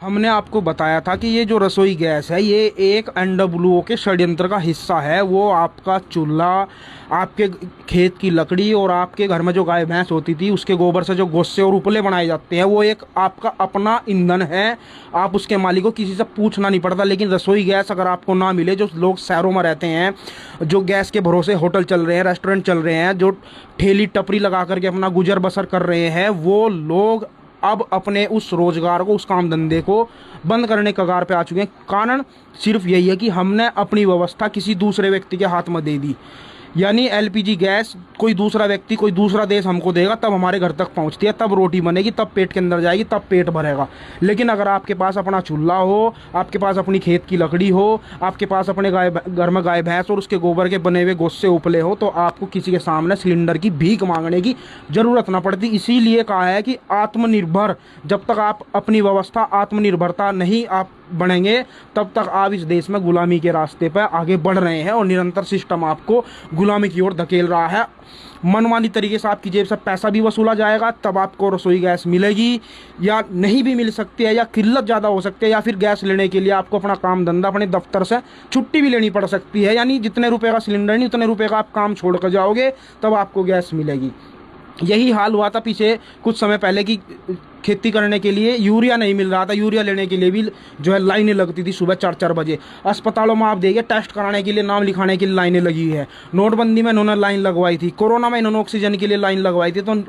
हमने आपको बताया था कि ये जो रसोई गैस है ये एक एनडब्ल्यूओ के षड्यंत्र का हिस्सा है। वो आपका चूल्हा, आपके खेत की लकड़ी और आपके घर में जो गाय भैंस होती थी उसके गोबर से जो गोस्से और उपले बनाए जाते हैं वो एक आपका अपना ईंधन है। आप उसके मालिक को किसी से पूछना नहीं पड़ता। लेकिन रसोई गैस अगर आपको ना मिले, जो लोग शहरों में रहते हैं, जो गैस के भरोसे होटल चल रहे हैं, रेस्टोरेंट चल रहे हैं, जो ठेली टपरी लगा करके अपना गुजर बसर कर रहे हैं, वो लोग अब अपने उस रोजगार को, उस काम धंधे को बंद करने कगार पे आ चुके हैं। कारण सिर्फ यही है कि हमने अपनी व्यवस्था किसी दूसरे व्यक्ति के हाथ में दे दी। यानी एलपीजी गैस कोई दूसरा व्यक्ति, कोई दूसरा देश हमको देगा, तब हमारे घर तक पहुंचती है, तब रोटी बनेगी, तब पेट के अंदर जाएगी, तब पेट भरेगा। लेकिन अगर आपके पास अपना चूल्हा हो, आपके पास अपनी खेत की लकड़ी हो, आपके पास अपने घर में गाय भैंस और उसके गोबर के बने हुए गोश्त से उपले हो, तो आपको किसी के सामने सिलेंडर की भीख मांगने की जरूरत ना पड़ती। इसीलिए कहा है कि आत्मनिर्भर, जब तक आप अपनी व्यवस्था आत्मनिर्भरता नहीं आप बढ़ेंगे तब तक आप इस देश में गुलामी के रास्ते पर आगे बढ़ रहे हैं और निरंतर सिस्टम आपको गुलामी की ओर धकेल रहा है। मनमानी तरीके से आपकी जेब से पैसा भी वसूला जाएगा, तब आपको रसोई गैस मिलेगी या नहीं भी मिल सकती है, या किल्लत ज़्यादा हो सकती है, या फिर गैस लेने के लिए आपको अपना काम धंधा, अपने दफ्तर से छुट्टी भी लेनी पड़ सकती है। यानी जितने रुपए का सिलेंडर नहीं, उतने रुपए का आप काम छोड़ कर जाओगे तब आपको गैस मिलेगी। यही हाल हुआ था पीछे कुछ समय पहले की खेती करने के लिए यूरिया नहीं मिल रहा था। यूरिया लेने के लिए भी जो है लाइनें लगती थी सुबह 4-4 बजे। अस्पतालों में आप देखिए टेस्ट कराने के लिए, नाम लिखाने के लिए लाइनें लगी है। नोटबंदी में इन्होंने लाइन लगवाई थी, कोरोना में इन्होंने ऑक्सीजन के लिए लाइन लगवाई थी, तो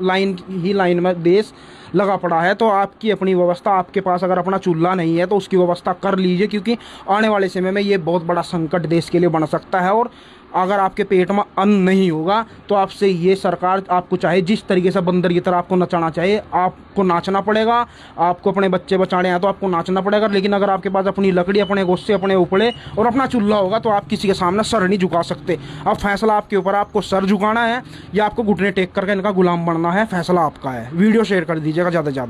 लाइन में देश लगा पड़ा है। तो आपकी अपनी व्यवस्था, आपके पास अगर अपना चूल्हा नहीं है तो उसकी व्यवस्था कर लीजिए, क्योंकि आने वाले समय में ये बहुत बड़ा संकट देश के लिए बन सकता है। और अगर आपके पेट में अन्न नहीं होगा तो आपसे ये सरकार, आपको चाहे जिस तरीके से बंदर की तरह आपको नचाना चाहिए, आपको नाचना पड़ेगा। आपको अपने बच्चे बचाने हैं तो आपको नाचना पड़ेगा। लेकिन अगर आपके पास अपनी लकड़ी, अपने गोश्ते, अपने उपले और अपना चूल्हा होगा तो आप किसी के सामने सर नहीं झुका सकते। अब फैसला आपके ऊपर, आपको सर झुकाना है या आपको घुटने टेक करके इनका गुलाम बनना है, फैसला आपका है। वीडियो शेयर कर दीजिएगा ज़्यादा से ज़्यादा।